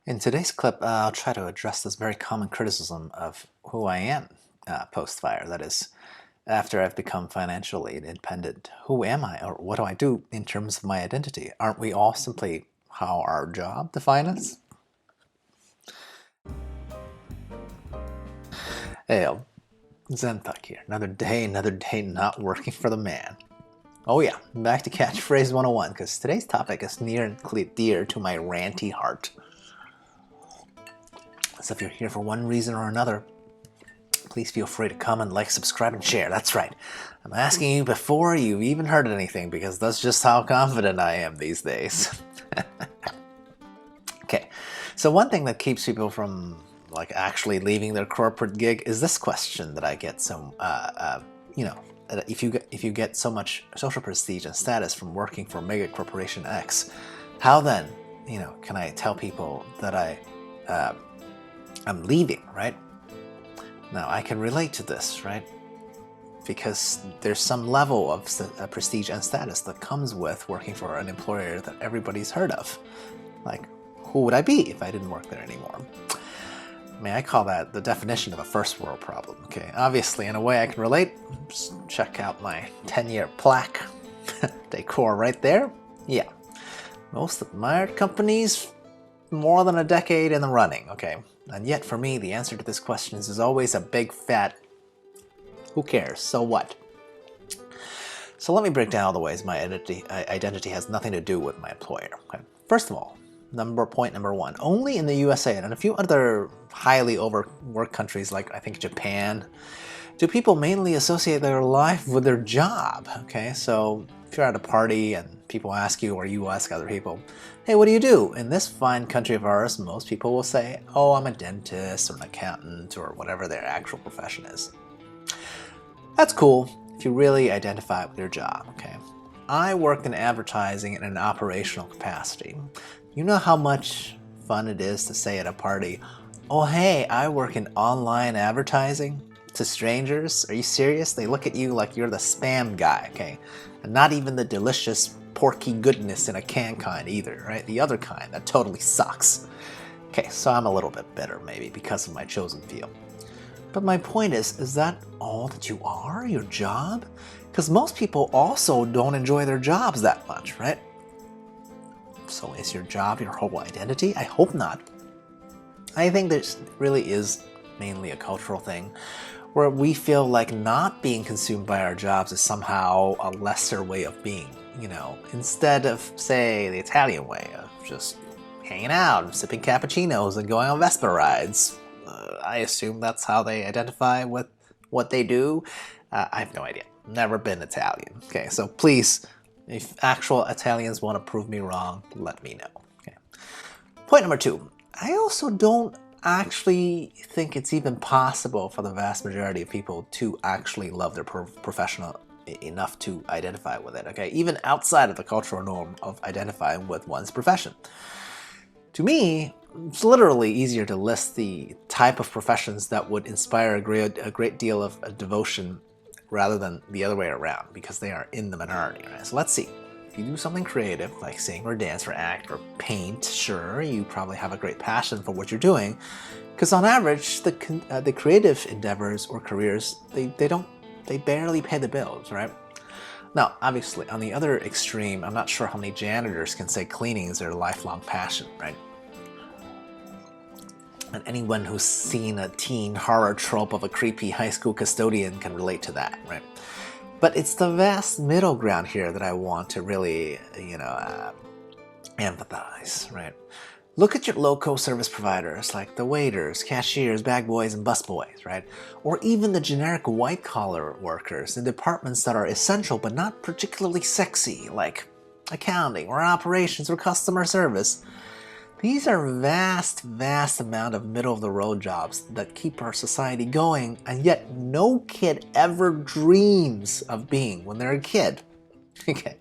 In today's clip, I'll try to address this very common criticism of who I am post-fire. That is, after I've become financially independent, who am I, or what do I do in terms of my identity? Aren't we all simply how our job defines us? Hey, Zenthuk here. Another day not working for the man. Oh yeah, back to catchphrase 101, because today's topic is near and dear to my ranty heart. So if you're here for one reason or another, please feel free to comment, like, subscribe, and share. That's right. I'm asking you before you've even heard anything, because that's just how confident I am these days. Okay, so one thing that keeps people from actually leaving their corporate gig is this question that I get if you get so much social prestige and status from working for mega corporation X, how then, can I tell people that I'm leaving, right? Now, I can relate to this, right? Because there's some level of prestige and status that comes with working for an employer that everybody's heard of. Like, who would I be if I didn't work there anymore? I mean, I call that the definition of a first world problem, okay? Obviously, in a way I can relate. Just check out my 10-year plaque decor right there. Yeah, most admired companies, more than a decade in the running, okay? And yet for me, the answer to this question is always a big fat, who cares, so what? So let me break down all the ways my identity has nothing to do with my employer. Okay? First of all, point number one, only in the USA and a few other highly overworked countries like I think Japan, do people mainly associate their life with their job, okay? So if you're at a party and people ask you, or you ask other people, hey, what do you do? In this fine country of ours, most people will say, oh, I'm a dentist or an accountant or whatever their actual profession is. That's cool if you really identify with your job, okay? I worked in advertising in an operational capacity. You know how much fun it is to say at a party, oh, hey, I work in online advertising? To strangers? Are you serious? They look at you like you're the spam guy, okay? And not even the delicious porky goodness in a can kind either, right? The other kind that totally sucks. Okay, so I'm a little bit bitter maybe because of my chosen field. But my point is that all that you are, your job? Because most people also don't enjoy their jobs that much, right? So is your job your whole identity? I hope not. I think this really is mainly a cultural thing, where we feel like not being consumed by our jobs is somehow a lesser way of being, instead of, say, the Italian way of just hanging out, sipping cappuccinos, and going on vespa rides. I assume that's how they identify with what they do. I have no idea. Never been Italian. Okay, so please, if actual Italians want to prove me wrong, let me know. Okay. Point number two, I also don't actually think it's even possible for the vast majority of people to actually love their professional enough to identify with it, okay? Even outside of the cultural norm of identifying with one's profession. To me, it's literally easier to list the type of professions that would inspire a great deal of devotion rather than the other way around, because they are in the minority, right? So let's see. If you do something creative, like sing or dance or act or paint, sure, you probably have a great passion for what you're doing, because on average, the creative endeavors or careers, they barely pay the bills, right? Now, obviously, on the other extreme, I'm not sure how many janitors can say cleaning is their lifelong passion, right? And anyone who's seen a teen horror trope of a creepy high school custodian can relate to that, right? But it's the vast middle ground here that I want to really, empathize, right? Look at your local service providers like the waiters, cashiers, bag boys, and busboys, right? Or even the generic white-collar workers in departments that are essential but not particularly sexy, like accounting or operations or customer service. These are vast amount of middle-of-the-road jobs that keep our society going, and yet no kid ever dreams of being when they're a kid. Okay,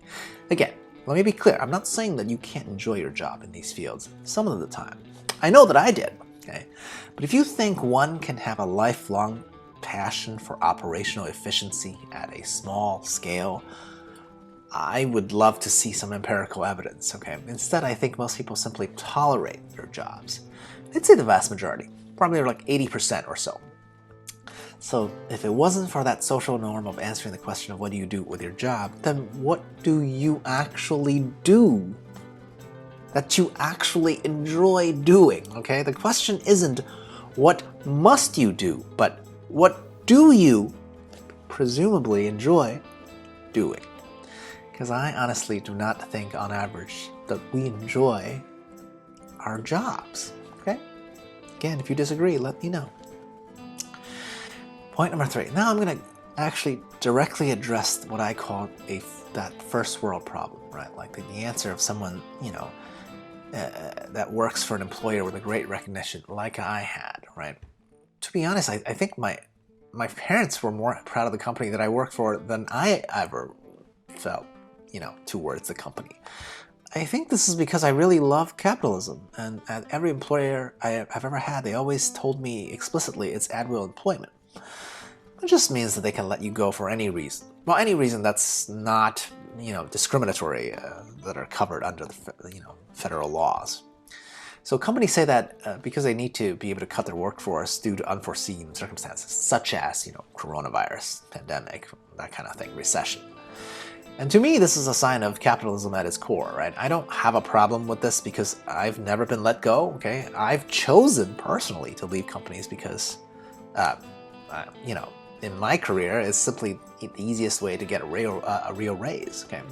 again, let me be clear. I'm not saying that you can't enjoy your job in these fields some of the time. I know that I did, okay? But if you think one can have a lifelong passion for operational efficiency at a small scale, I would love to see some empirical evidence, okay? Instead, I think most people simply tolerate their jobs. I'd say the vast majority, probably like 80% or so. So if it wasn't for that social norm of answering the question of what do you do with your job, then what do you actually do that you actually enjoy doing, okay? The question isn't what must you do, but what do you presumably enjoy doing? Because I honestly do not think on average that we enjoy our jobs, okay? Again, if you disagree, let me know. Point number 3. Now I'm going to actually directly address what I call that first world problem, right? Like the answer of someone, that works for an employer with a great recognition like I had, right? To be honest, I think my parents were more proud of the company that I worked for than I ever felt, towards the company. I think this is because I really love capitalism, and at every employer I've ever had, they always told me explicitly it's at-will employment. It just means that they can let you go for any reason. Well, any reason that's not, discriminatory, that are covered under the, federal laws. So companies say that because they need to be able to cut their workforce due to unforeseen circumstances, such as, coronavirus, pandemic, that kind of thing, recession. And to me, this is a sign of capitalism at its core, right? I don't have a problem with this because I've never been let go, okay? I've chosen personally to leave companies because, in my career, it's simply the easiest way to get a real raise, okay?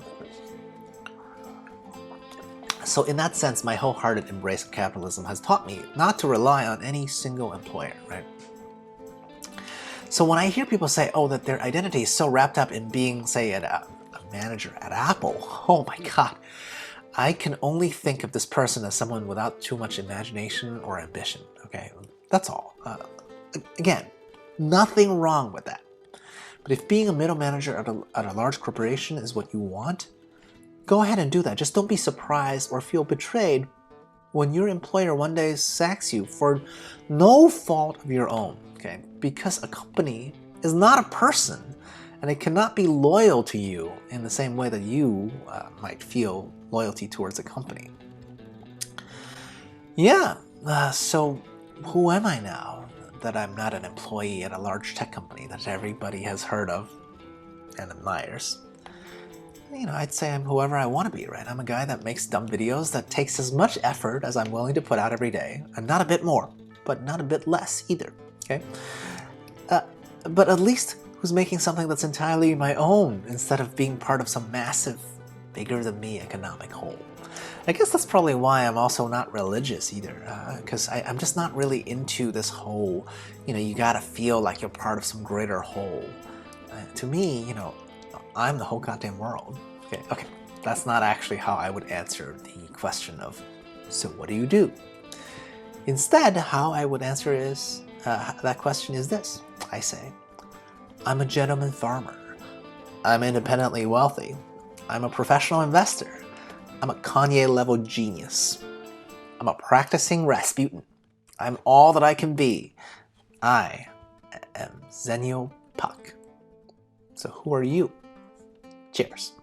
So in that sense, my wholehearted embrace of capitalism has taught me not to rely on any single employer, right? So when I hear people say, that their identity is so wrapped up in being, say, a manager at Apple, oh my God, I can only think of this person as someone without too much imagination or ambition, okay? That's all. Again, nothing wrong with that. But if being a middle manager at a large corporation is what you want, go ahead and do that. Just don't be surprised or feel betrayed when your employer one day sacks you for no fault of your own, okay? Because a company is not a person, and it cannot be loyal to you in the same way that you might feel loyalty towards a company. Yeah, so who am I now that I'm not an employee at a large tech company that everybody has heard of and admires? I'd say I'm whoever I want to be, right? I'm a guy that makes dumb videos that takes as much effort as I'm willing to put out every day, and not a bit more, but not a bit less either, okay? But at least who's making something that's entirely my own instead of being part of some massive, bigger-than-me economic whole. I guess that's probably why I'm also not religious either, because I'm just not really into this whole, you gotta feel like you're part of some greater whole. To me, I'm the whole goddamn world. Okay, that's not actually how I would answer the question of, so what do you do? Instead, how I would answer that question is this. I say, I'm a gentleman farmer. I'm independently wealthy. I'm a professional investor. I'm a Kanye-level genius. I'm a practicing Rasputin. I'm all that I can be. I am Zenio Puck. So who are you? Cheers.